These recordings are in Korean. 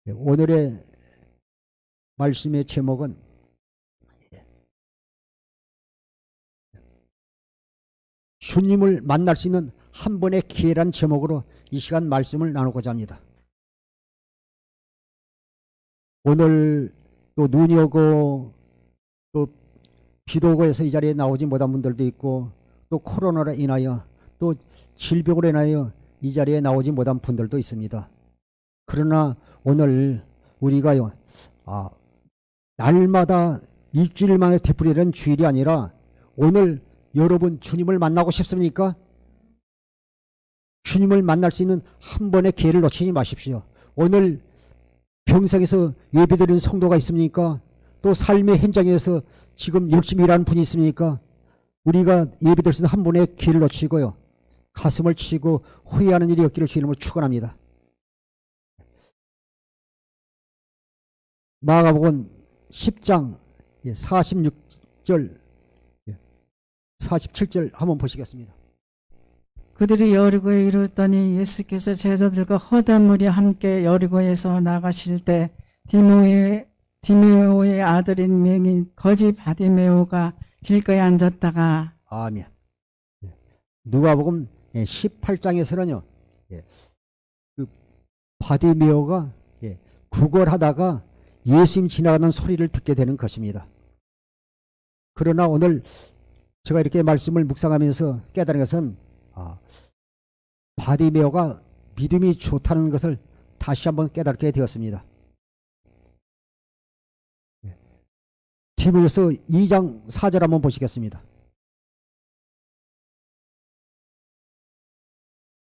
오늘의 말씀의 제목은 주님을 만날 수 있는 한 번의 기회란 제목으로 이 시간 말씀을 나누고자 합니다. 오늘 또 눈이 오고 또 비도 오고 해서 이 자리에 나오지 못한 분들도 있고 또 코로나로 인하여 또 질병으로 인하여 이 자리에 나오지 못한 분들도 있습니다. 그러나 오늘 우리가요, 날마다 일주일 만에 되풀이하는 주일이 아니라 오늘 여러분 주님을 만나고 싶습니까? 주님을 만날 수 있는 한 번의 기회를 놓치지 마십시오. 오늘 병상에서 예배드리는 성도가 있습니까? 또 삶의 현장에서 지금 열심히 일하는 분이 있습니까? 우리가 예배드릴 수 있는 한 번의 기회를 놓치고요, 가슴을 치고 후회하는 일이 없기를 주님으로 축원합니다. 마가복음 10장 46절 47절 한번 보시겠습니다. 그들이 여리고에 이르렀더니 예수께서 제자들과 허다한 무리 함께 여리고에서 나가실 때 디메오의 아들인 명인 거지 바디메오가 길가에 앉았다가 아멘. 누가복음 18장에서는요, 그 바디메오가 구걸하다가 예수님 지나가는 소리를 듣게 되는 것입니다. 그러나 오늘 제가 이렇게 말씀을 묵상하면서 깨달은 것은 바디메오가 믿음이 좋다는 것을 다시 한번 깨닫게 되었습니다. 디모데서 2장 4절 한번 보시겠습니다.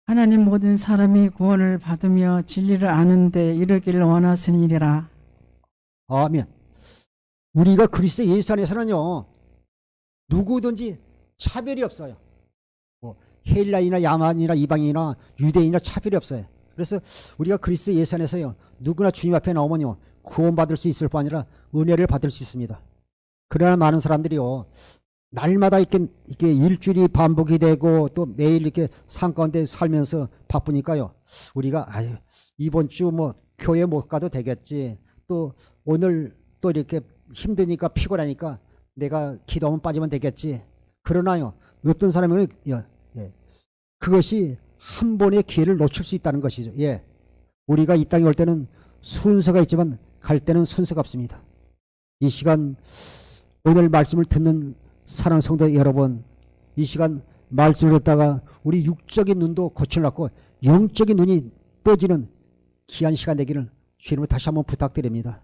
하나님 모든 사람이 구원을 받으며 진리를 아는데 이르기를 원하시니라. 아멘. 우리가 그리스도 예수 안에서는요, 누구든지 차별이 없어요. 헬라인이나 야만이나 이방인이나 유대인이나 차별이 없어요. 그래서 우리가 그리스도 예수 안에서요, 누구나 주님 앞에 나오면요, 구원받을 수 있을 뿐 아니라 은혜를 받을 수 있습니다. 그러나 많은 사람들이요, 날마다 이렇게 일주일이 반복이 되고 또 매일 이렇게 삶 가운데 살면서 바쁘니까요, 우리가 이번 주 교회 못 가도 되겠지, 또 오늘 또 이렇게 힘드니까 피곤하니까 내가 기도하면 빠지면 되겠지. 그러나요, 어떤 사람은 그것이 한 번의 기회를 놓칠 수 있다는 것이죠. 우리가 이 땅에 올 때는 순서가 있지만 갈 때는 순서가 없습니다. 이 시간 오늘 말씀을 듣는 사랑하는 성도 여러분, 이 시간 말씀을 듣다가 우리 육적인 눈도 고쳐놨고 영적인 눈이 떠지는 귀한 시간 되기를 주님을 다시 한번 부탁드립니다.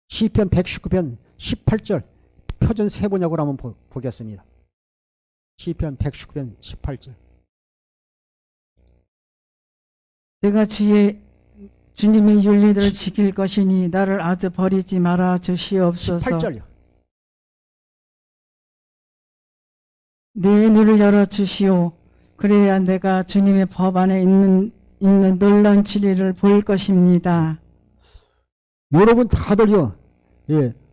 시편 119편 18절 표준 세번역으로 한번 보겠습니다. 시편 119편 18절. 내가 주님의 윤리들을 지킬 것이니 나를 아주 버리지 말아 주시옵소서. 18절요. 내 눈을 열어 주시오. 그래야 내가 주님의 법 안에 있는 놀라운 진리를 볼 것입니다. 여러분 다들요,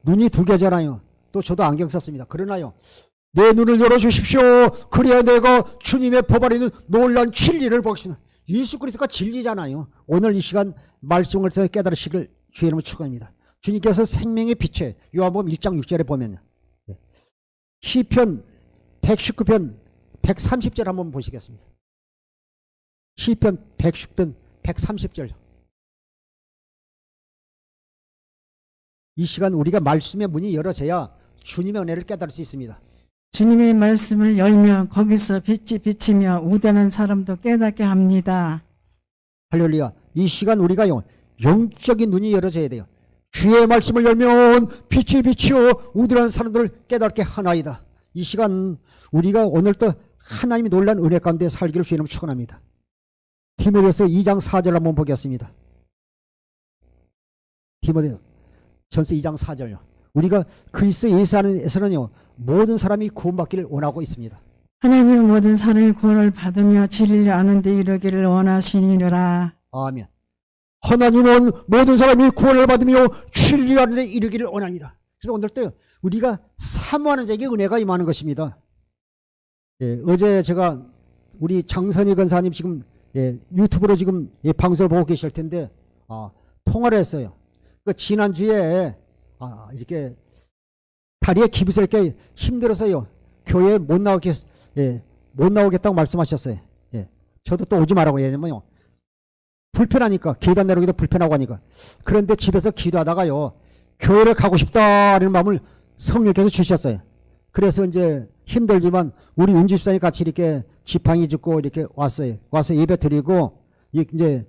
눈이 두 개잖아요. 또 저도 안경 썼습니다. 그러나요, 내 눈을 열어주십시오. 그래야 내가 주님의 법 안에 있는 놀라운 진리를 보겠습니다. 예수 그리스도가 진리잖아요. 오늘 이 시간 말씀을 통해 깨달으시길 주의 이름으로 축원합니다. 주님께서 생명의 빛에 요한복음 1장 6절에 보면요, 시편 119편 130절 한번 보시겠습니다. 시편 119편 130절. 이 시간 우리가 말씀의 문이 열어져야 주님의 은혜를 깨달을 수 있습니다. 주님의 말씀을 열면 거기서 빛이 비치며 우대는 사람도 깨닫게 합니다. 할렐루야. 이 시간 우리가요, 영적인 눈이 열어져야 돼요. 주의 말씀을 열면 빛이 비치어 우대한 사람들을 깨닫게 하나이다. 이 시간 우리가 오늘도 하나님이 놀란 은혜 가운데 살기를 주님으로 축원합니다. 디모데서 2장 4절 한번 보겠습니다. 디모데전서 2장 4절요. 우리가 그리스도 예수 안에서는요, 모든 사람이 구원받기를 원하고 있습니다. 하나님은 모든 사람이 구원을 받으며 진리를 아는 데 이르기를 원하시니라. 아멘. 하나님은 모든 사람이 구원을 받으며 진리를 아는 데 이르기를 원합니다. 그래서 오늘도 우리가 사모하는 자에게 은혜가 임하는 것입니다. 어제 제가 우리 장선희 권사님 지금 유튜브로 지금 방송을 보고 계실 텐데 통화를 했어요. 그 지난주에 이렇게 다리에 기부스럽게 힘들어서요. 교회에 못 나오겠, 예, 못 나오겠다고 말씀하셨어요. 예. 저도 또 오지 말라고 왜냐면요. 불편하니까, 계단 내려오기도 불편하고 하니까. 그런데 집에서 기도하다가요. 교회를 가고 싶다는 마음을 성령께서 주셨어요. 그래서 이제 힘들지만 우리 은집사님 같이 이렇게 지팡이 짚고 이렇게 왔어요. 와서 예배 드리고 이제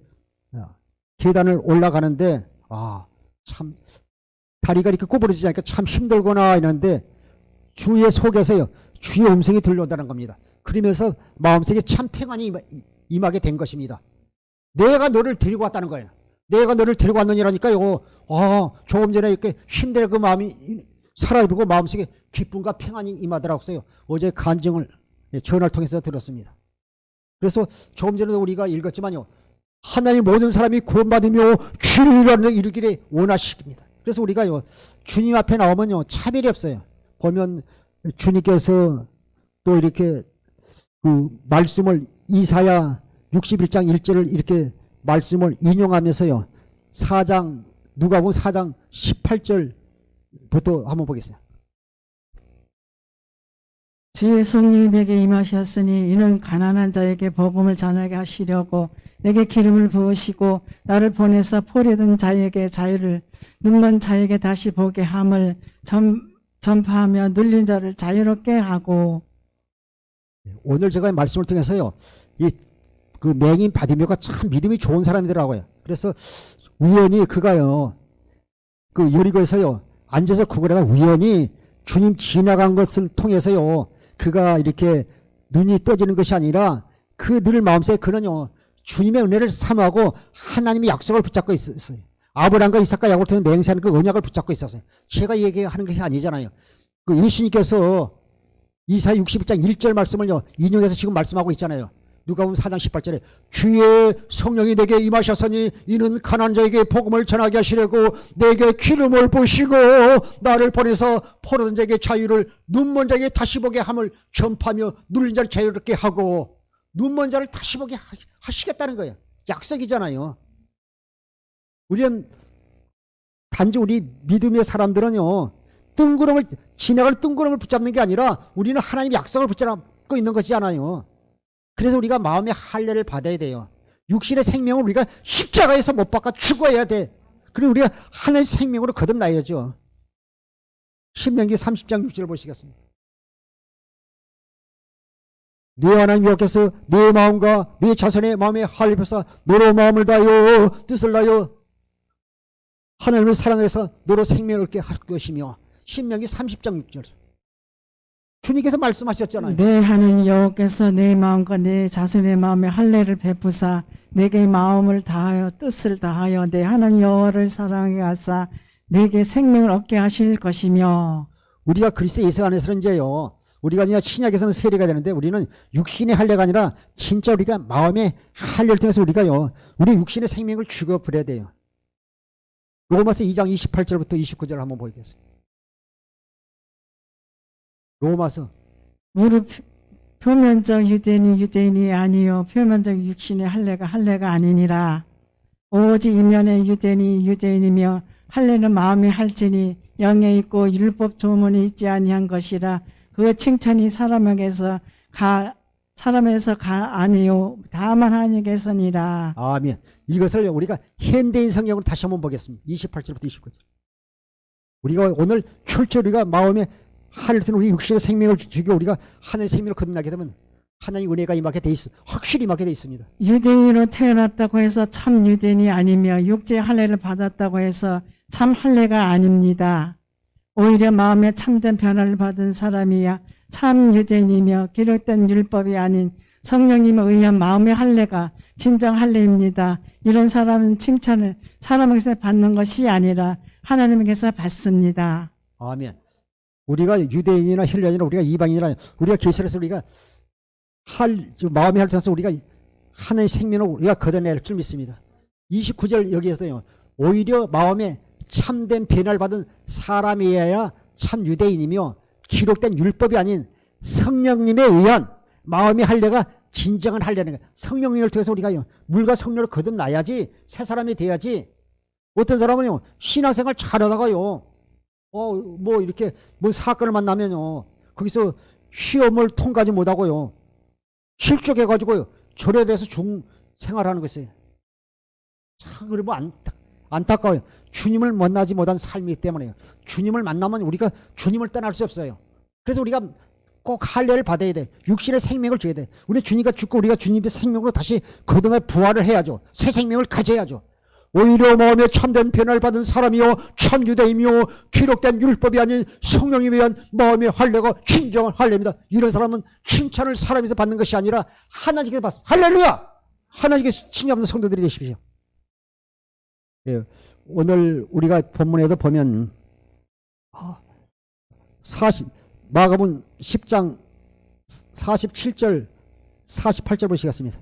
계단을 올라가는데 참 다리가 이렇게 구부러지지 않으니까 참 힘들구나 이러는데 주의 속에서요. 주의 음성이 들려온다는 겁니다. 그러면서 마음속에 참 평안이 임하게 된 것입니다. 내가 너를 데리고 왔다는 거예요. 내가 너를 데리고 왔느니라니까요. 조금 전에 이렇게 힘든 그 마음이 사라지고 마음속에 기쁨과 평안이 임하더라고요. 어제 간증을 전화를 통해서 들었습니다. 그래서 조금 전에 우리가 읽었지만요. 하나님 모든 사람이 구원받으며 주를 이루기를 원하십니다. 그래서 우리가요. 주님 앞에 나오면요. 차별이 없어요. 보면 주님께서 또 이렇게 그 말씀을 이사야 61장 1절을 이렇게 말씀을 인용하면서요. 누가복음 4장 18절부터 한번 보겠습니다. 주의 성령이 내게 임하셨으니 이는 가난한 자에게 복음을 전하게 하시려고 내게 기름을 부으시고 나를 보내서 포로된 자에게 자유를 눈먼 자에게 다시 보게 함을 전파하며 눌린 자를 자유롭게 하고. 오늘 제가 말씀을 통해서요. 그 맹인 바디메오가 참 믿음이 좋은 사람이더라고요. 그래서 우연히 그가요. 그 여리고에서요. 앉아서 구걸하다 우연히 주님 지나간 것을 통해서요. 그가 이렇게 눈이 떠지는 것이 아니라 그 늘 마음속에 그는요. 주님의 은혜를 사모하고 하나님의 약속을 붙잡고 있었어요. 아브라함과 이삭과 야곱을 통해 맹세하는 그 언약을 붙잡고 있었어요. 제가 얘기하는 것이 아니잖아요. 그 예수님께서 이사야 61장 1절 말씀을요. 인용해서 지금 말씀하고 있잖아요. 누가복음 4장 18절에 주의 성령이 내게 임하셨으니 이는 가난한 자에게 복음을 전하게 하시려고 내게 기름을 부으시고 나를 보내서 포로된 자에게 자유를 눈먼 자에게 다시 보게 함을 전파하며 눌린 자를 자유롭게 하고 눈먼 자를 다시 보게 하시겠다는 거예요. 약속이잖아요. 우리는 단지 우리 믿음의 사람들은요. 지나갈 뜬구름을 붙잡는 게 아니라 우리는 하나님의 약속을 붙잡고 있는 것이 않아요. 그래서 우리가 마음의 할례를 받아야 돼요. 육신의 생명을 우리가 십자가에서 못 박아 죽어야 돼. 그리고 우리가 하나님의 생명으로 거듭나야죠. 신명기 30장 6절 보시겠습니다. 네 하나님 여호와께서 네 마음과 네 자손의 마음에 할례 펴사 너로 마음을 다하여 뜻을 다하여 하나님을 사랑해서 너로 생명을 얻게 할 것이며 신명기 30장 6절. 주님께서 말씀하셨잖아요. 내 하나님 여호와께서 내 마음과 내 자손의 마음에 할례를 베푸사 내게 마음을 다하여 뜻을 다하여 내 하나님 여호와를 사랑하게 하사 내게 생명을 얻게 하실 것이며. 우리가 그리스도 예수 안에서는 이제요. 우리가 그냥 신약에서는 세례가 되는데 우리는 육신의 할례가 아니라 진짜 우리가 마음의 할례를 통해서 우리가요. 우리 육신의 생명을 죽여버려야 돼요. 로마서 2장 28절부터 29절 한번 보겠습니다. 로마서 무릇 표면적 유대인이 아니요 표면적 육신의 할례가 아니니라. 오직 이면의 유대인이며 할례는 마음에 할지니 영에 있고 율법 조문이 있지 아니한 것이라. 그 칭찬이 사람에게서 아니요 다만 하나님께서니라. 아멘. 이것을 우리가 현대인 성경으로 다시 한번 보겠습니다. 28절부터 29절. 우리가 오늘 철저히 우리가 마음에 하늘에서 우리 육신의 생명을 주고 우리가 하나님의 생명을 거듭나게 되면 하나님 은혜가 임하게 돼 있어. 확실히 임하게 돼 있습니다. 유대인으로 태어났다고 해서 참 유대인이 아니며 육체 할례를 받았다고 해서 참 할례가 아닙니다. 오히려 마음에 참된 변화를 받은 사람이야 참 유대인이며 기록된 율법이 아닌 성령님에 의한 마음의 할례가 진정 할례입니다. 이런 사람은 칭찬을 사람에게서 받는 것이 아니라 하나님께서 받습니다. 아멘. 우리가 유대인이나 헬라인이나 우리가 이방인이나 우리가 계시라서 우리가 마음의 할례를 통해서 우리가 하나님의 생명을 우리가 걷어낼 줄 믿습니다. 29절 여기에서요. 오히려 마음에 참된 변화를 받은 사람이어야 참 유대인이며 기록된 율법이 아닌 성령님에 의한 마음의 할례가 진정한 할례는 거예요. 성령님을 통해서 우리가 물과 성령을 거듭나야지 새 사람이 돼야지 어떤 사람은요, 신앙생활 잘하다가요, 뭐 이렇게 뭐 사건을 만나면요, 거기서 시험을 통과하지 못하고요, 실족해가지고요, 절에 대해서 생활하는 것이에요. 참, 그러면 안타까워요. 주님을 만나지 못한 삶이기 때문에요. 주님을 만나면 우리가 주님을 떠날 수 없어요. 그래서 우리가 꼭 할례를 받아야 돼. 육신의 생명을 줘야 돼. 우리 주님과 죽고 우리가 주님의 생명으로 다시 거듭나 부활을 해야죠. 새 생명을 가져야죠. 오히려 마음에 참된 변화를 받은 사람이요 참 유대이며 기록된 율법이 아닌 성령에 의한 마음의 할례가 진정한 할례입니다. 이런 사람은 칭찬을 사람에서 받는 것이 아니라 하나님께서 받습니다. 할렐루야! 하나님께서 칭찬받는 성도들이 되십시오. 예, 오늘 우리가 본문에도 보면 마가복음 10장 47절 48절 보시겠습니다.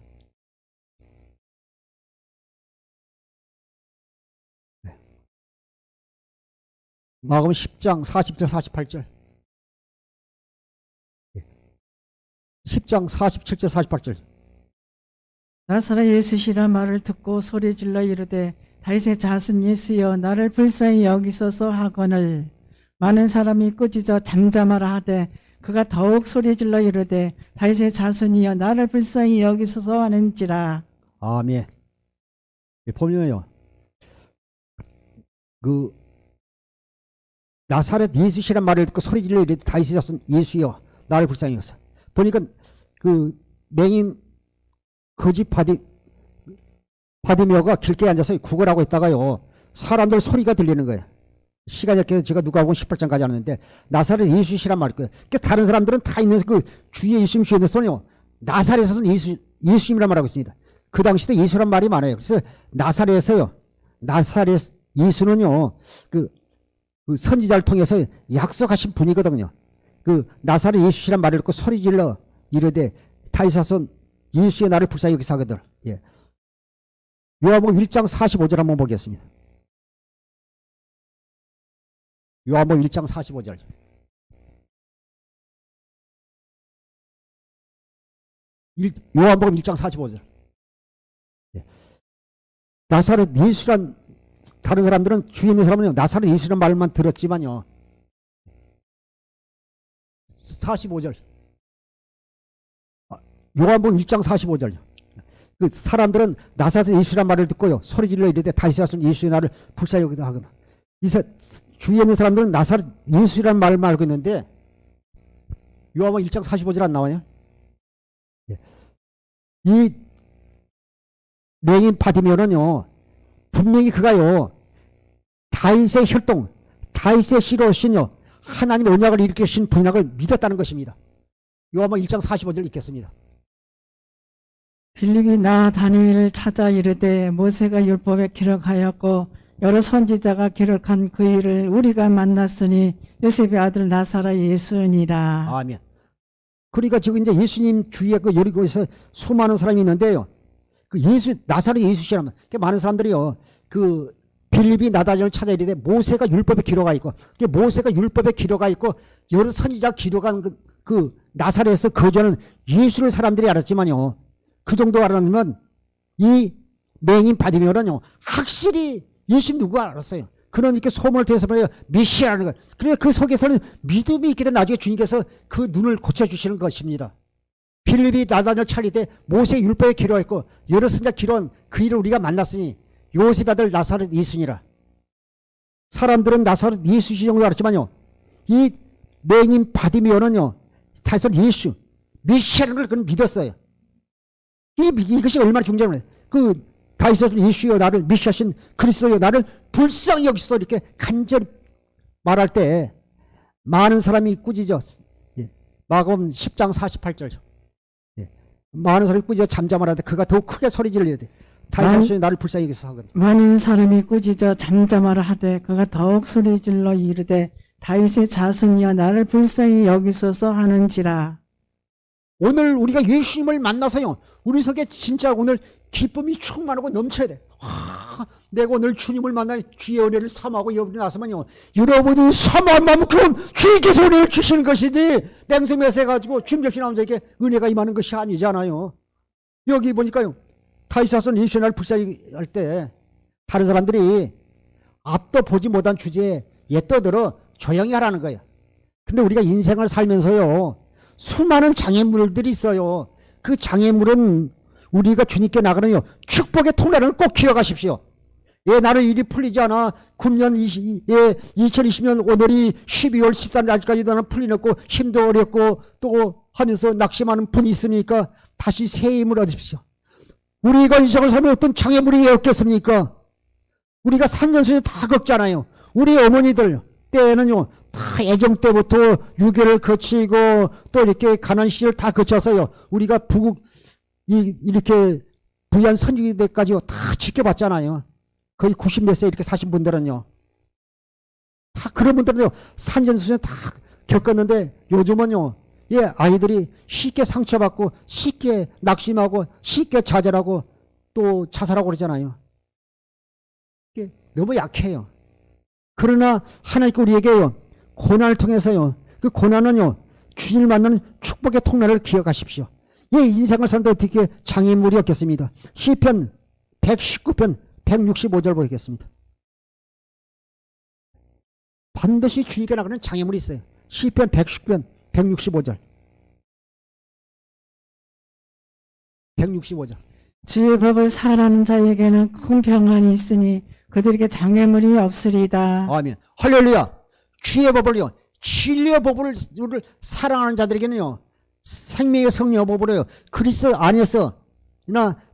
마가복음 10장 40절 48절 10장 47절 48절 나사렛 예수시라 말을 듣고 소리질러 이르되 다윗의 자손 예수여 나를 불쌍히 여기소서 하거늘 많은 사람이 꾸짖어 잠잠하라 하되 그가 더욱 소리질러 이르되 다윗의 자손이여 나를 불쌍히 여기소서 하는지라. 아멘. 보면요, 그 나사렛 예수시란 말을 듣고 소리질러 이르되 다윗의 자손 예수여 나를 불쌍히 여기소서. 보니까 그 맹인 거지 바디메오가 길가에 앉아서 구걸하고 있다가요, 사람들 소리가 들리는 거예요. 시간이 없게 제가 누가복음 18장까지 하는데 나사렛 예수시란 말일 거예요. 그러니까 다른 사람들은 다 있는 그 주의 예수님 주의 예수는요, 나사렛에서는 예수님이란 말하고 있습니다. 그 당시때 예수란 말이 많아요. 그래서 나사렛에서요, 나사렛 예수는요, 그 선지자를 통해서 약속하신 분이거든요. 그 나사렛 예수시란 말을 듣고 소리질러 이르되 다윗의 자손 예수의 나를 불쌍히 여기소 하거늘. 예. 요한복음 1장 45절 한번 보겠습니다. 요한복음 1장 45절. 요한복음 1장 45절. 예. 나사렛 예수란, 다른 사람들은 주위에 있는 사람은 나사렛 예수란 말만 들었지만요, 45절. 요한복음 1장 45절. 그 사람들은 나사렛 예수란 말을 듣고요, 소리질러 이르되 다윗의 자손 예수의 나를 불쌍히 여기다 하거나. 주위에 있는 사람들은 나사렛 예수란 말만 알고 있는데 요한복음 1장 45절 안 나와요? 이 맹인 바디메오는요, 분명히 그가요, 다윗의 혈통, 다윗의 씨로 오신요 하나님의 언약을 일으키신 분이라고 믿었다는 것입니다. 요한복음 1장 45절 읽겠습니다. 빌립이 나 다니엘을 찾아 이르되 모세가 율법에 기록하였고 여러 선지자가 기록한 그 일을 우리가 만났으니 요셉의 아들 나사렛 예수니라. 아멘. 그러니까 지금 이제 예수님 주위에 그 여리고에서 수많은 사람이 있는데요, 그 나사렛 예수시라면 많은 사람들이요, 그 빌립이 나다니엘을 찾아 이르되 모세가 율법에 기록하 있고, 모세가 율법에 기록하 있고 여러 선지자가 기록한 그 나사렛에서 거주하는 예수를 사람들이 알았지만요, 그 정도 알았으면 이 맹인 바디메오는요 확실히 예수님 누구가 알았어요. 그러니까 소문을 통해서 메시아라는 것. 그러니까 그 속에서는 믿음이 있게 되면 나중에 주님께서 그 눈을 고쳐주시는 것입니다. 빌립이 나다니엘 차리되 모세 율법에 기록했고 여러 선지자 기록한 그 일을 우리가 만났으니 요셉 아들 나사렛 예수니라. 사람들은 나사렛 예수 정도 알았지만요, 이 맹인 바디메오는요 다윗 예수 메시아라는 걸 그는 믿었어요. 이것이 얼마나 중요해요. 그 다윗의 예수여 나를 메시아신 그리스도여 나를 불쌍히 여기소서 이렇게 간절히 말할 때 많은 사람이 꾸짖어. 마가복음 10장 48절. 많은 사람이 꾸짖어 잠잠하라는데 그가 더욱 크게 소리질러야 돼. 다윗의 나를 불쌍히 여기소서 하거든. 많은 사람이 꾸짖어 잠잠하라 하되 그가 더욱 소리질러 이르되 다윗의 자손이여 나를 불쌍히 여기소서 하는지라. 오늘 우리가 예수님을 만나서요, 우리 속에 진짜 오늘 기쁨이 충만하고 넘쳐야 돼. 내가 오늘 주님을 만나 주의 은혜를 삼하고 여러분이 나서면요, 여러분이 삼한 만큼 주님께서 은혜를 주시는 것이지 맹세매세 가지고 주님 접시 나온 자에게 은혜가 임하는 것이 아니잖아요. 여기 보니까요, 다윗의 자손 예수의 나를 불쌍히 할 때 다른 사람들이 앞도 보지 못한 주제에 떠들어 조용히 하라는 거예요. 근데 우리가 인생을 살면서요, 수많은 장애물들이 있어요. 그 장애물은 우리가 주님께 나가는요, 축복의 통로를 꼭 기억하십시오. 예, 나는 일이 풀리지 않아. 2020년 오늘이 12월 13일 아직까지 나는 풀리는 없고 힘도 어렵고 또 하면서 낙심하는 분이 있습니까? 다시 새 힘을 얻으십시오. 우리가 인생을 살면 어떤 장애물이 없겠습니까? 우리가 산전수에 다 겪잖아요. 우리 어머니들 때는요, 다 애정 때부터 유교를 거치고 또 이렇게 가난 시절 다 거쳐서요, 우리가 이렇게 부유한 선주기 때까지 다 지켜봤잖아요. 거의 90몇 세 이렇게 사신 분들은요, 다 그런 분들은요, 산전수에 다 겪었는데 요즘은요, 예, 아이들이 쉽게 상처받고 쉽게 낙심하고 쉽게 좌절하고 또 자살하고 그러잖아요. 이게 너무 약해요. 그러나 하나님께 우리에게요, 고난을 통해서요, 그 고난은요, 주님을 만나는 축복의 통로를 기억하십시오. 예, 인생을 사는데 어떻게 장애물이 없겠습니다. 시편 119편 165절 보겠습니다. 반드시 주님께 나가는 장애물이 있어요. 시편 119편 165절. 165절. 주의 법을 사랑하는 자에게는 큰 평안이 있으니 그들에게 장애물이 없으리다. 아멘. 할렐루야. 주의 법을요, 진리의 법을 사랑하는 자들에게는요, 생명의 성령의 법으로요, 그리스도 안에서나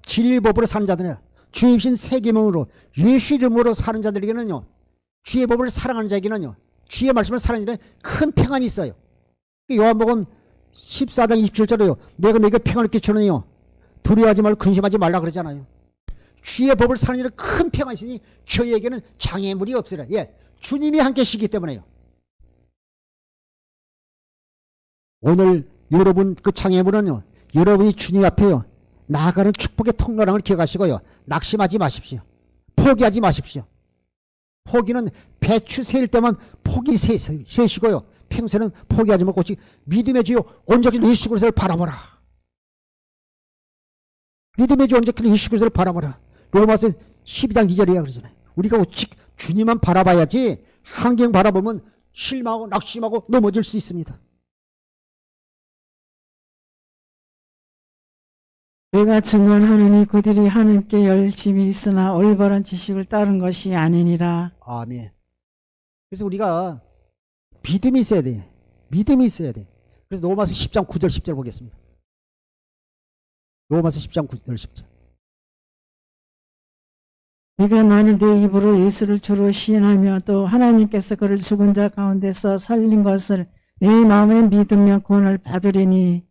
진리의 법으로 사는 자들은 주님신 새 계명으로 예수 이름으로 사는 자들에게는요, 주의 법을 사랑하는 자에게는요, 주의 말씀을 사랑하는 자에게는 큰 평안이 있어요. 요한복음 14장 27절에요, 내가 너에게 평안을 끼치느니요, 두려워하지 말고 근심하지 말라 그러잖아요. 주의 법을 사는 자는 큰 평안이 있으니 저희에게는 장애물이 없으라. 예, 주님이 함께 계시기 때문에요. 오늘 여러분 그 장애물은요, 여러분이 주님 앞에요, 나아가는 축복의 통로랑을 기억하시고요, 낙심하지 마십시오. 포기하지 마십시오. 포기는 배추 세일 때만 포기 세시고요, 평소에는 포기하지 말고 오직 믿음의 주요 온전히 예수 그리스도를 바라보라. 믿음의 주 온전히 예수 그리스도를 바라보라. 로마서 12장 2절이야 그러잖아요. 우리가 오직 주님만 바라봐야지 환경 바라보면 실망하고 낙심하고 넘어질 수 있습니다. 내가 증언하느니 그들이 하나님께 열심히 있으나 올바른 지식을 따른 것이 아니니라. 아멘. 그래서 우리가 믿음이 있어야 돼. 믿음이 있어야 돼. 그래서 로마서 10장 9절 10절 보겠습니다. 로마서 10장 9절 10절. 네가 만일 내 입으로 예수를 주로 시인하며 또 하나님께서 그를 죽은 자 가운데서 살린 것을 내 마음에 믿으며 구원을 받으리니,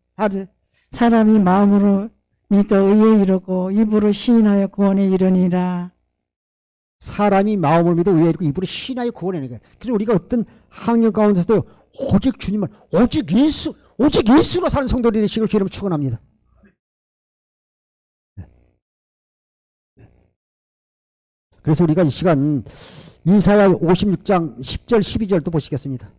사람이 마음으로 믿어 의에 이르고 입으로 시인하여 구원에 이르니라. 사람이 마음을 믿어 의에 이르고 입으로 시인하여 구원에 이르니라. 그래서 우리가 어떤 환경 가운데서도 오직 주님을, 오직 예수로 사는 성도들이 되시길 주님을 축원합니다. 그래서 우리가 이 시간 이사야 56장 10절 12절도 보시겠습니다.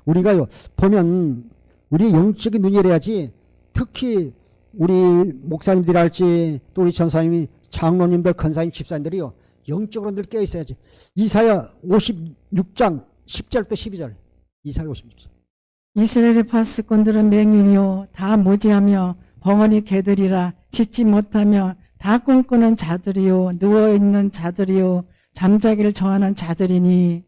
우리가요 보면 우리의 영적인 눈이 열려야지, 특히 우리 목사님들이 할지 또 우리 전사님이 장로님들 권사님 집사님들이요 영적으로 늘 깨어 있어야지. 이사야 56장 10절부터 12절. 이사야 56장. 이스라엘의 파수꾼들은 맹인이요 다 무지하며 벙어리 개들이라. 짓지 못하며 다 꿈꾸는 자들이요 누워있는 자들이요 잠자기를 좋아하는 자들이니,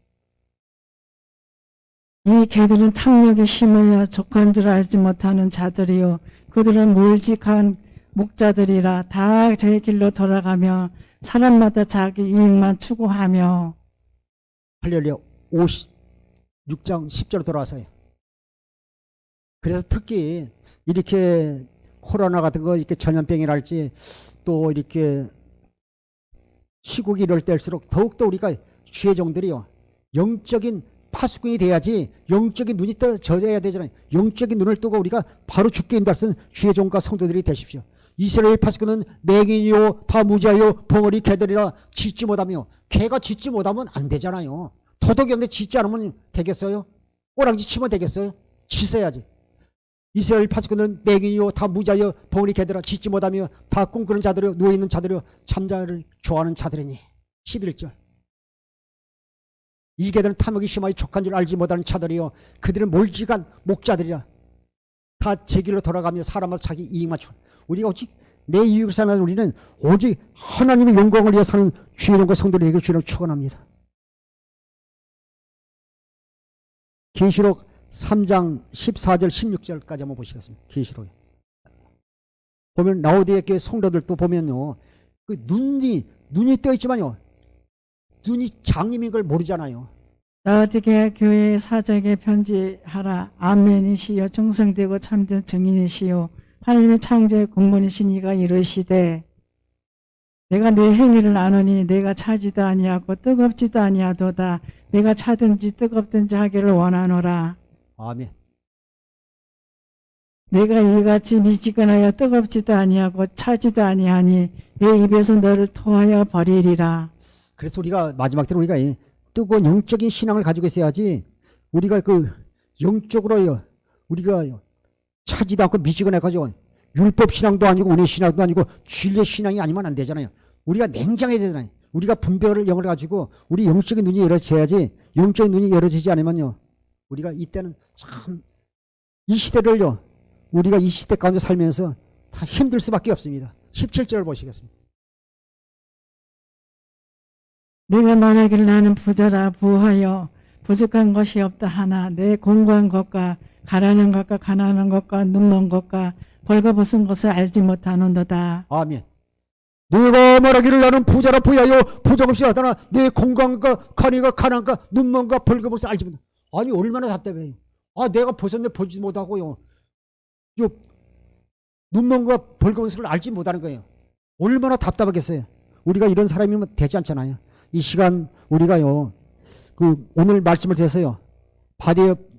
이 개들은 탐욕이 심하여 족한 줄 알지 못하는 자들이요 그들은 물직한 목자들이라. 다 제 길로 돌아가며 사람마다 자기 이익만 추구하며. 할렐루야. 56장 10절로 돌아와서요. 그래서 특히 이렇게 코로나 같은 거, 이렇게 전염병이랄지 또 이렇게 시국이 이럴 때일수록 더욱더 우리가 주의 종들이요 영적인 파수꾼이 돼야지, 영적인 눈이 떠져야 되잖아요. 영적인 눈을 뜨고 우리가 바로 죽게 인도하는 주의 종과 성도들이 되십시오. 이스라엘 파수꾼은 맹인이요 다 무지하여 벙어리 개들이라. 짓지 못하며, 개가 짓지 못하면 안 되잖아요. 도덕이 없는데 짓지 않으면 되겠어요? 오랑지 치면 되겠어요? 짓어야지. 이스라엘 파수꾼은 맹인이요 다 무자여 덩어리 개들아 짖지 못하며 다 꿈꾸는 자들이요 누워있는 자들이요 잠자를 좋아하는 자들이니. 11절. 이 개들은 탐욕이 심하여 족한 줄 알지 못하는 자들이요 그들은 몰지간 목자들이라. 다 제 길로 돌아가며 사람마다 자기 이익만 추구. 우리가 오직 내 이익을 살면 우리는 오직 하나님의 영광을 위해 사는 주의론과 성도를 되기를 주의로 축원합니다. 계시록 3장 14절 16절까지 한번 보시겠습니다. 계시록에 보면 라오디게의 성도들도 보면요 그 눈이 떠 있지만요 눈이 장님인 걸 모르잖아요. 라오디게아 교회의 사적에 편지하라. 아멘이시여 충성되고 참된 증인이시요 하나님의 창조의 공문이신 이가 이르시되 내가 내 행위를 아노니 내가 차지도 아니하고 뜨겁지도 아니하도다. 내가 차든지 뜨겁든지 하기를 원하노라. 아멘. 내가 이같이 미지근하여 뜨겁지도 아니하고 차지도 아니하니 내 입에서 너를 토하여 버리리라. 그래서 우리가 마지막 때는 우리가 이 뜨거운 영적인 신앙을 가지고 있어야지 우리가 그 영적으로요 우리가 차지도 않고 미지근해 가지고 율법 신앙도 아니고 은혜 신앙도 아니고 진리 신앙이 아니면 안 되잖아요. 우리가 냉정해야 되잖아요. 우리가 분별을 영을 가지고 우리 영적인 눈이 열어져야지. 영적인 눈이 열어지지 않으면요 우리가 이때는 참 이 시대를요 우리가 이 시대 가운데 살면서 다 힘들 수밖에 없습니다. 17절을 보시겠습니다. 내가 말하기를 나는 부자라 부하여 부족한 것이 없다 하나 내 공고한 것과 가라는 것과 가난한 것과 눈먼 것과 벌거벗은 것을 알지 못하는도다. 아멘. 내가 말하기를 나는 부자라 부하여 부족없이 하다나 내 건강과 가니가 가난과 눈먼과 벌거벗을 알지 못한다. 아니 얼마나 답답해요. 내가 벗었는데 보지 못하고요 눈먼과 벌거벗을 알지 못하는 거예요. 얼마나 답답하겠어요. 우리가 이런 사람이면 되지 않잖아요. 이 시간 우리가요 그 오늘 말씀을 드려서요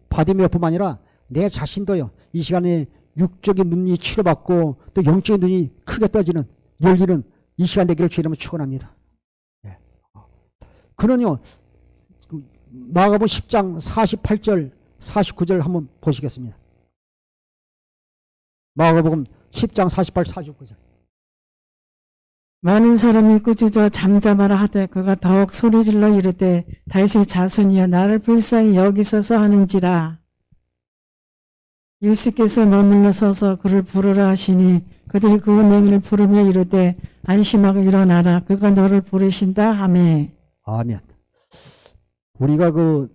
받으며뿐만 아니라 내 자신도요 이 시간에 육적인 눈이 치료받고 또 영적인 눈이 크게 떠지는 열리는 이 시간 되기를 주님으로 축원합니다. 그는요 마가복음 10장 48절 49절 한번 보시겠습니다. 마가복음 10장 48, 49절. 많은 사람이 꾸짖어 잠잠하라 하되 그가 더욱 소리질러 이르되 다윗의 자손이여 나를 불쌍히 여기소서 하는지라. 예수께서 머물러 서서 그를 부르라 하시니 그들이 그 맹인을 부르며 이르되 안심하고 일어나라 그가 너를 부르신다 하매. 아멘. 우리가 그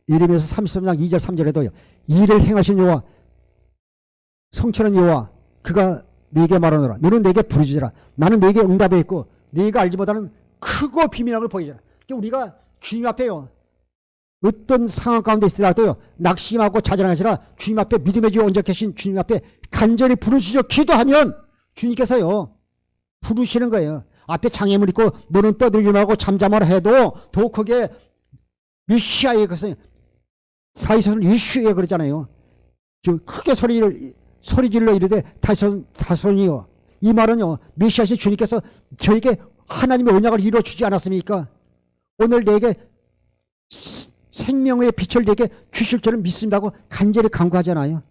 예레미야서 33장 2절 3절에도요 이를 행하신 여호와 성천한 여호와 그가 네게 말하노라 너는 내게 부르짖으라 나는 네게 응답해 있고 네가 알지 못하는 크고 비밀한 걸 보이잖아. 그러니까 우리가 주님 앞에요 어떤 상황 가운데 있더라도요 낙심하고 자잘하시라 주님 앞에 믿음의 주 얹어 계신 주님 앞에 간절히 부르시죠. 기도하면 주님께서요 부르시는 거예요. 앞에 장애물 있고 너는 떠들지 말고 잠잠하라 해도 더 크게 메시아의 것은 사이선을 예수에 그러잖아요. 저 크게 소리질러 이르되 다손이요. 이 말은요 메시아신 주님께서 저에게 하나님의 언약을 이루어 주지 않았습니까? 오늘 내게 생명의 빛을 내게 주실 줄을 믿습니다고 간절히 간구하잖아요.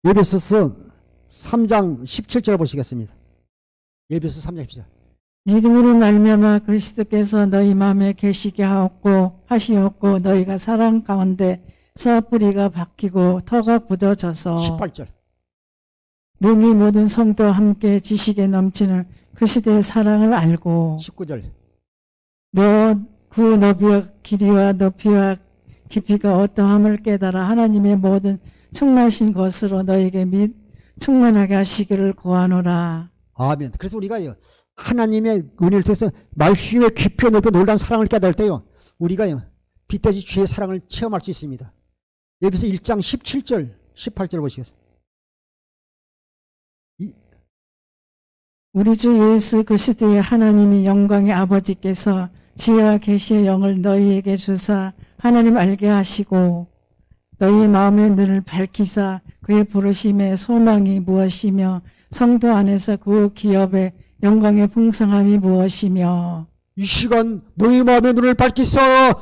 에베소서 3장 17절 보시겠습니다. 에베소서 3장 17절. 믿음으로 말미암아 그리스도께서 너희 마음에 계시게 하시었고 너희가 사랑 가운데서 뿌리가 박히고 터가 굳어져서 18절. 능히 모든 성도와 함께 지식에 넘치는 그 시대의 사랑을 알고 19절. 그 너비와 길이와 높이와 깊이가 어떠함을 깨달아 하나님의 모든 충만하신 것으로 너에게 충만하게 하시기를 구하노라. 아멘. 그래서 우리가요 하나님의 은혜를 통해서 말씀의 깊이와 넓이와 놀라운 사랑을 깨달을 때요 우리가요 빛대지 주의 사랑을 체험할 수 있습니다. 에베소 1장 17절 18절 보시겠습니다. 우리 주 예수 그리스도의 하나님이 영광의 아버지께서 지혜와 계시의 영을 너희에게 주사 하나님 알게 하시고 너희 마음의 눈을 밝히사 그의 부르심의 소망이 무엇이며 성도 안에서 그 기업의 영광의 풍성함이 무엇이며 이 시간 너희 마음의 눈을 밝히사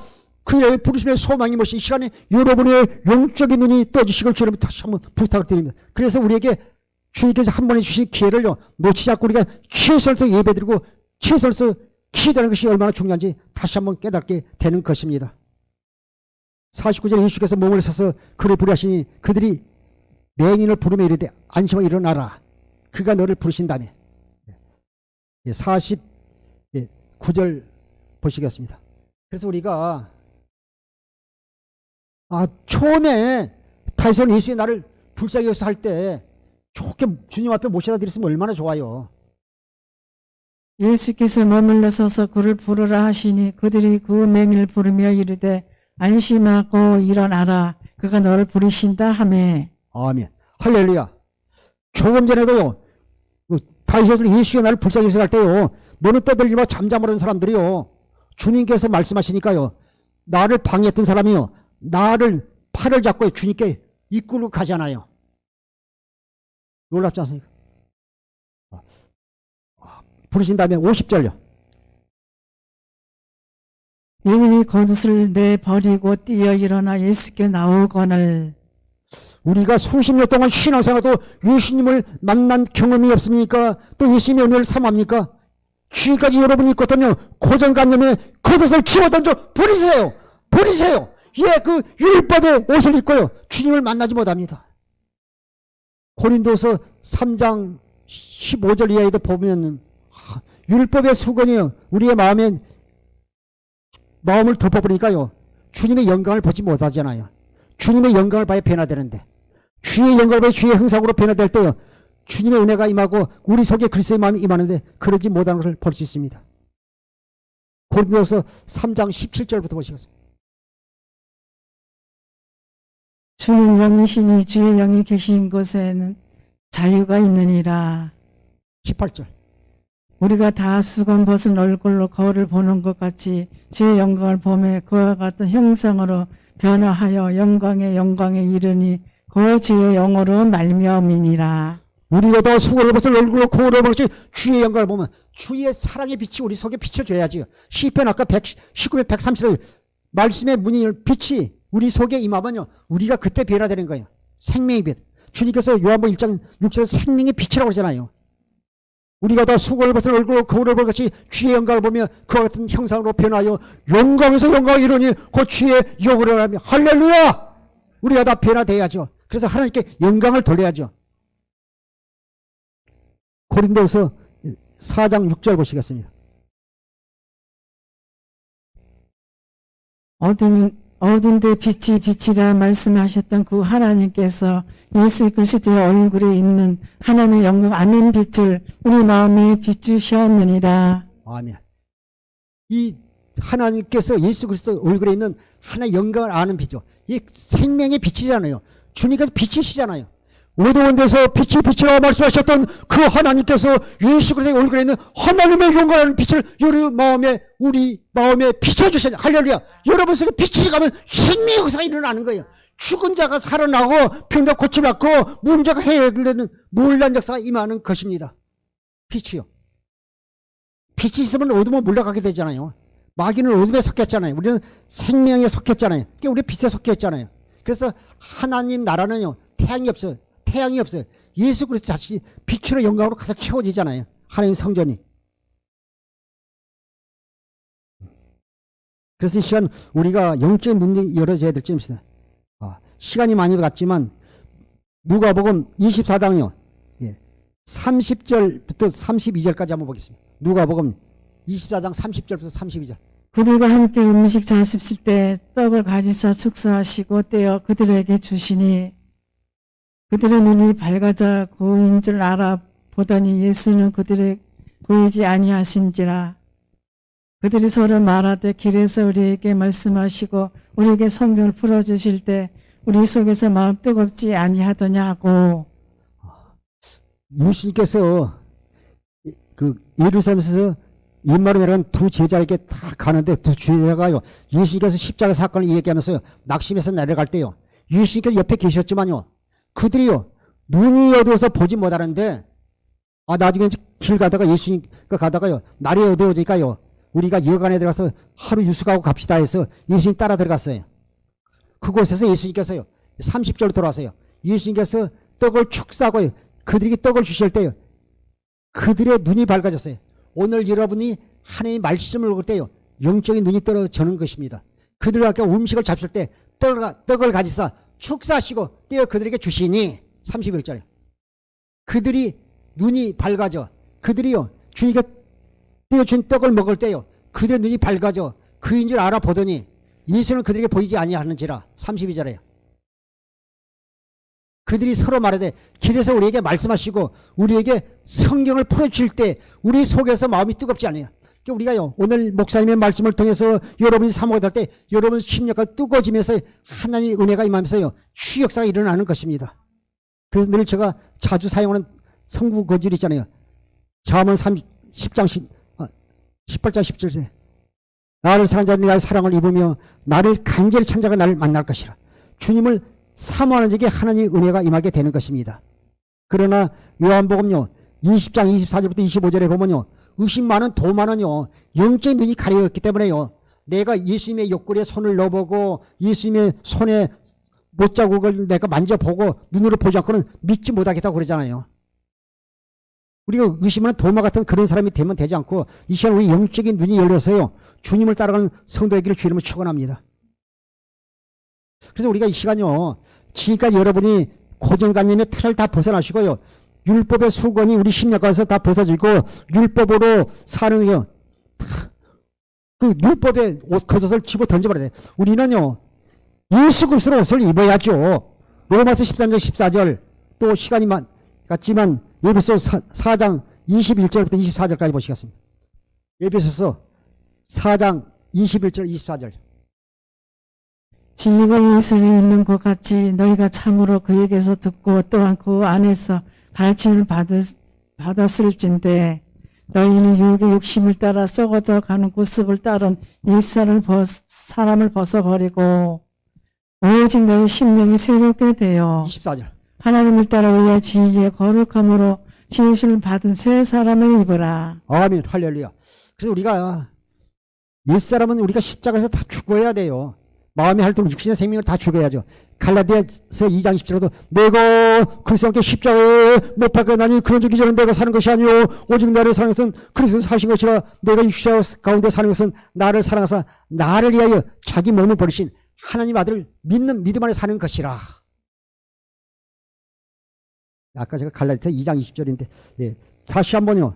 그의 부르심의 소망이 무엇이 이 시간에 여러분의 영적인 눈이 떠지시길 주님 다시 한번 부탁을 드립니다. 그래서 우리에게 주님께서 한 번에 주신 기회를요 놓치지 않고 우리가 최선을 서 예배드리고 최선을 서 기도하는 것이 얼마나 중요한지 다시 한번 깨닫게 되는 것입니다. 49절에 예수께서 몸을 써서 그를 부르시니 그들이 맹인을 부르며 이르되 안심하여 일어나라. 그가 너를 부르신다며. 49절 보시겠습니다. 그래서 우리가 처음에 다윗은 예수의 나를 불쌍히 여기서 할 때 좋게 주님 앞에 모셔다 드렸으면 얼마나 좋아요. 예수께서 머물러 서서 그를 부르라 하시니 그들이 그 맹인을 부르며 이르되 안심하고 일어나라. 그가 너를 부르신다 하매. 아멘. 할렐루야. 조금 전에도요 다윗이 예수의 나를 불쌍히 여기서 할 때요 너는 떠들리며 잠잠하던 사람들이요 주님께서 말씀하시니까요 나를 방해했던 사람이요 나를 팔을 잡고 주님께 이끌고 가잖아요. 놀랍지 않습니까? 부르신 다음에 50절요. 맹인이 겉옷을 내버리고 뛰어 일어나 예수께 나오거늘. 우리가 수십 년 동안 신앙생활도 예수님을 만난 경험이 없습니까? 또 예수님의 은혜를 삼합니까? 지금까지 여러분이 있거든요. 고정관념에 겉옷을 집어던져 버리세요. 버리세요. 그 율법의 옷을 입고요. 주님을 만나지 못합니다. 고린도서 3장 15절 이하에도 보면 율법의 수건이요. 우리의 마음을 덮어버리니까요. 주님의 영광을 보지 못하잖아요. 주님의 영광을 봐야 변화되는데 주의 영광을 봐야 주의 형상으로 변화될 때요. 주님의 은혜가 임하고 우리 속에 그리스도의 마음이 임하는데 그러지 못하는 것을 볼 수 있습니다. 고린도서 3장 17절부터 보시겠습니다. 주는 영이시니 주의 영이 계신 곳에는 자유가 있느니라. 18절. 우리가 다 수건 벗은 얼굴로 거울을 보는 것 같이 주의 영광을 보며 그와 같은 형상으로 변화하여 영광에 이르니 그 주의 영으로 말미암이니라. 우리가 더 수고를 벗을 얼굴로 거울을 보듯이 주의 영광을 보면 주의 사랑의 빛이 우리 속에 비춰줘야지요. 시편 아까 19편 130절 말씀의 문이 빛이 우리 속에 임하면요 우리가 그때 변화되는 거예요. 생명의 빛. 주님께서 요한복음 1장 6절에서 생명의 빛이라고 하잖아요. 우리가 더 수고를 벗을 얼굴로 거울을 보는 것이 주의 영광을 보며 그와 같은 형상으로 변하여 영광에서 영광을 이루니 그 주의 영으로 하며 할렐루야. 우리가 다 변화돼야죠. 그래서 하나님께 영광을 돌려야죠. 고린도서 4장 6절 보시겠습니다. 어두운 데 빛이 빛이라 말씀하셨던 그 하나님께서 예수 그리스도의 얼굴에 있는 하나님의 영광 아멘 빛을 우리 마음에 비추셨느니라. 아멘. 이 하나님께서 예수 그리스도 얼굴에 있는 하나의 영광을 아는 빛이죠. 이 생명의 빛이잖아요. 주님께서 빛이시잖아요. 어두운 데서 빛이 빛이라고 말씀하셨던 그 하나님께서 예수 그리스도의 얼굴에 있는 하나님의 영광하는 빛을 우리 마음에 비춰주셨냐. 할렐루야. 여러분 속에 빛이 가면 생명의 역사가 일어나는 거예요. 죽은 자가 살아나고 병자 고침받고 문제가 해결되는 놀란 역사가 임하는 것입니다. 빛이요. 빛이 있으면 어둠은 물러가게 되잖아요. 마귀는 어둠에 속했잖아요. 우리는 생명에 속했잖아요. 그러니까 우리 빛에 속했잖아요. 그래서 하나님 나라는요 태양이 없어요. 태양이 없어요. 예수 그리스도 자신이 빛으로 영광으로 가득 채워지잖아요. 하나님 성전이. 그래서 이 시간 우리가 영적인 눈이 열어져야 될 점입니다. 시간이 많이 갔지만 누가복음 24장요. 30절부터 32절까지 한번 보겠습니다. 누가복음 24장 30절부터 32절. 그들과 함께 음식 잡수실 때 떡을 가지사 축사하시고 떼어 그들에게 주시니 그들의 눈이 밝아져 그인 줄 알아보더니 예수는 그들의 보이지 아니하신지라. 그들이 서로 말하되 길에서 우리에게 말씀하시고 우리에게 성경을 풀어주실 때 우리 속에서 마음 뜨겁지 아니하더냐고. 예수님께서 그 예루살렘에서 인마로 내려간 두 제자에게 다 가는데 두 제자가요 예수님께서 십자가 사건을 얘기하면서 낙심해서 내려갈 때요 예수님께서 옆에 계셨지만요 그들이요 눈이 어두워서 보지 못하는데 나중에 길 가다가 예수님과 가다가요 날이 어두워지니까요 우리가 여관에 들어가서 하루 유숙하고 갑시다 해서 예수님 따라 들어갔어요. 그곳에서 예수님께서요 30절로 돌아왔어요. 예수님께서 떡을 축사하고 그들에게 떡을 주실 때요 그들의 눈이 밝아졌어요. 오늘 여러분이 하나님의 말씀을 먹을 때요 영적인 눈이 떨어지는 것입니다. 그들과 음식을 잡실 때 떡을 가지사 축사하시고 떼어 그들에게 주시니 31절에 그들이 눈이 밝아져 그들이요 주님께 떼어준 떡을 먹을 때요 그들의 눈이 밝아져 그인 줄 알아보더니 예수는 그들에게 보이지 아니하는지라 32절에요. 그들이 서로 말하되 길에서 우리에게 말씀하시고 우리에게 성경을 풀어주실 때 우리 속에서 마음이 뜨겁지 않아요. 그러니까 우리가요 오늘 목사님의 말씀을 통해서 여러분이 사모가 될 때 여러분 심령가 뜨거워지면서 하나님의 은혜가 임하면서요 추역사가 일어나는 것입니다. 그래서 늘 제가 자주 사용하는 성구 거절 있잖아요. 잠언 18장 10절에 나를 사랑하는 자는 나의 사랑을 입으며 나를 간절히 찾는 자가 나를 만날 것이라. 주님을 사모하는 자에게 하나님의 은혜가 임하게 되는 것입니다. 그러나 요한복음요 20장 24절부터 25절에 보면요 의심 많은 도마는요 영적인 눈이 가려졌기 때문에요 내가 예수님의 옆구리에 손을 넣어보고 예수님의 손에 못자국을 내가 만져보고 눈으로 보지 않고는 믿지 못하겠다고 그러잖아요. 우리가 의심하는 도마 같은 그런 사람이 되면 되지 않고 이 시간 우리 영적인 눈이 열려서요 주님을 따라가는 성도에게를 주님을 축원합니다. 그래서 우리가 이 시간요 지금까지 여러분이 고정관념의 틀을 다 벗어나시고요 율법의 수건이 우리 심령가에서 다 벗어지고 율법으로 사는 그 율법의 옷 겉옷을 집어 던져버려야 돼. 우리는요 예수 그리스도의 옷을 입어야죠. 로마서 13장 14절 또 시간이 같지만 에베소서 4장 21절부터 24절까지 보시겠습니다. 에베소서 4장 21절 24절 진리가 예수에 있는 것 같이 너희가 참으로 그에게서 듣고 또한 그 안에서 가르침을 받았을진데 너희는 유혹의 욕심을 따라 썩어져 가는 구습을 따른 사람을 벗어버리고 오직 너희 심령이 새롭게 되어 24절 하나님을 따라 의의 진리의 거룩함으로 지으심을 받은 새 사람을 입으라. 아멘 할렐루야. 그래서 우리가 옛사람은 우리가 십자가에서 다 죽어야 돼요. 마음의 활동 육신의 생명을 다 죽여야죠. 갈라디아서 2장 10절에도 내가 그리스도와 함께 십자가에 못 박혀나니 그런 적이 저는 내가 사는 것이 아니요 오직 나를 사는 것은 그리스도 사신 것이라. 내가 육신 가운데 사는 것은 나를 사랑하사 나를 위하여 자기 몸을 버리신 하나님 아들을 믿는 믿음 안에 사는 것이라. 아까 제가 갈라디아서 2장 20절인데 다시 한번요.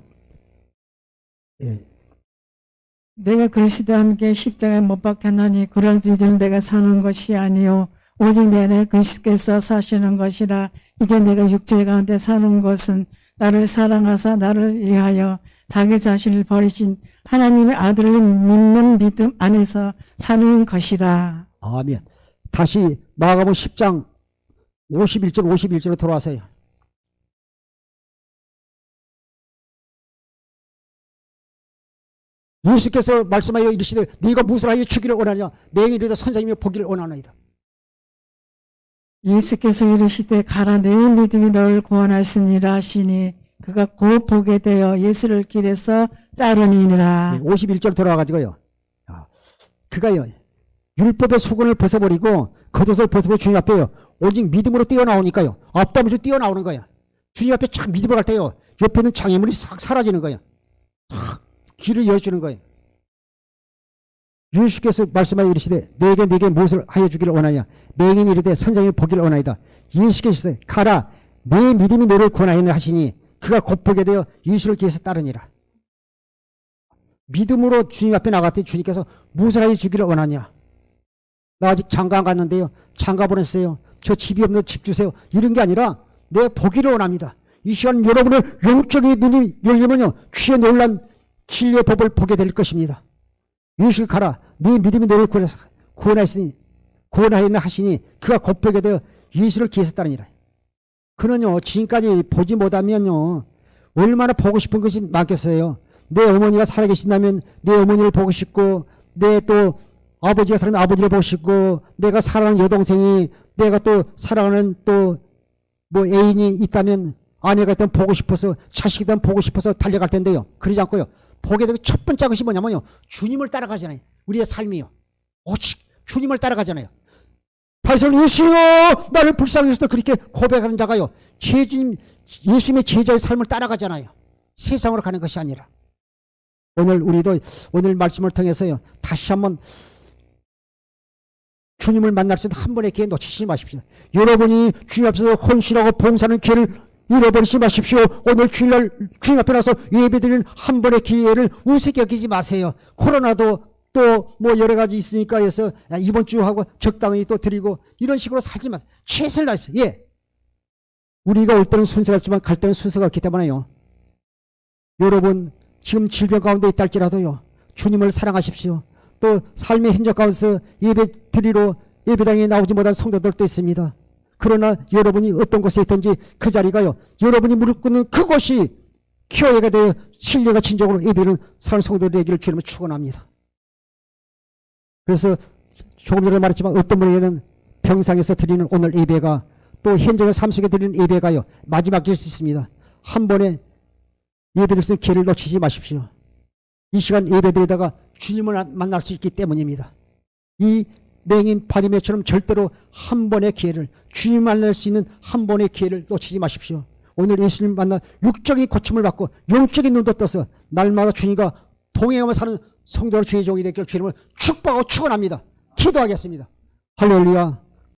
내가 그리스도와 함께 십자가에 못 박혔나니 그런지는 내가 사는 것이 아니요 오직 내 안에 그리스도께서 사시는 것이라. 이제 내가 육체 가운데 사는 것은 나를 사랑하사 나를 위하여 자기 자신을 버리신 하나님의 아들을 믿는 믿음 안에서 사는 것이라. 아멘. 다시 마가복음 10장 51절로 돌아와서요. 예수께서 말씀하여 이르시되 네가 무엇을 하여 주기를 원하냐 내게 이르되 선생님이 보기를 원하나이다. 예수께서 이르시되 가라 내 믿음이 너를 구원하였으니라 하시니 그가 곧 보게 되어 예수를 길에서 따르니라. 51절 돌아와가지고요. 그가요 율법의 수건을 벗어버리고 겉옷을 벗어버리고 주님 앞에요 오직 믿음으로 뛰어나오니까요 앞다무로 뛰어나오는 거야. 주님 앞에 착 믿음으로 갈 때요 옆에 있는 장애물이 싹 사라지는 거야. 탁 길을 열어주는 거예요. 예수께서 말씀하여 이르시되 내게 무엇을 하여 주기를 원하냐 내게 이르되 선생님이 보기를 원하이다. 예수께서 가라 내 믿음이 너를 구원하였느냐 하시니 그가 곧 보게 되어 예수를 길에서 따르니라. 믿음으로 주님 앞에 나갔더니 주님께서 무엇을 하여 주기를 원하냐. 나 아직 장가 안 갔는데요 장가 보냈어요. 저 집이 없는데 집 주세요. 이런 게 아니라 내 보기를 원합니다. 이 시간 여러분의 영적인 눈이 열리면요 주의 놀란 진리의 법을 보게 될 것입니다. 예수 가라 네 믿음이 너를 구원하였느냐 하시니 그가 곧 보게 되어 예수를 길에서 따르니라. 그는요 지금까지 보지 못하면요 얼마나 보고 싶은 것이 많겠어요. 내 어머니가 살아계신다면 내 어머니를 보고 싶고 내 또 아버지가 살아면 아버지를 보고 싶고 내가 사랑하는 여동생이 내가 또 사랑하는 또 뭐 애인이 있다면 아내가 있다면 보고 싶어서 자식이 있다면 보고 싶어서 달려갈 텐데요. 그러지 않고요 보게 되고 첫 번째 것이 뭐냐면요. 주님을 따라가잖아요. 우리의 삶이요. 오직 주님을 따라가잖아요. 다윗은 예수여 나를 불쌍히 여기서 그렇게 고백하는 자가요. 예수님의 제자의 삶을 따라가잖아요. 세상으로 가는 것이 아니라. 오늘 우리도 오늘 말씀을 통해서요. 다시 한번 주님을 만날 수 있는 한 번의 기회 놓치지 마십시오. 여러분이 주님 앞에서 헌신하고 봉사하는 기회를 잃어버리지 마십시오. 오늘 주일날 주님 앞에 나서 예배드리는 한 번의 기회를 우습게 여기지 마세요. 코로나도 또 뭐 여러 가지 있으니까 해서 이번 주 하고 적당히 또 드리고 이런 식으로 살지 마세요. 최선을 다하십시오. 예. 우리가 올 때는 순서가 있지만 갈 때는 순서가 없기 때문에요. 여러분 지금 질병 가운데 있다 할지라도요. 주님을 사랑하십시오. 또 삶의 현장 가운데서 예배 드리러 예배당에 나오지 못한 성도들도 있습니다. 그러나 여러분이 어떤 곳에 있든지 그 자리가요. 여러분이 무릎 꿇는 그곳이 교회가 되어 신뢰가 진정으로 예배는 사는 성도들의 얘기를 주님은 축원합니다. 그래서 조금 전에 말했지만 어떤 분에게는 병상에서 드리는 오늘 예배가 또 현장의 삶 속에 드리는 예배가요. 마지막일 수 있습니다. 한 번에 예배드릴 수 있는 기회를 놓치지 마십시오. 이 시간 예배드리다가 주님을 만날 수 있기 때문입니다. 이 맹인 바디메처럼 절대로 한 번의 기회를 주님 만날 수 있는 한 번의 기회를 놓치지 마십시오. 오늘 예수님 만나 육적인 고침을 받고 영적인 눈도 떠서 날마다 주님과 동행하며 사는 성도로 주의 종이 되기를 주님을 축복하고 축원합니다. 기도하겠습니다. 할렐루야.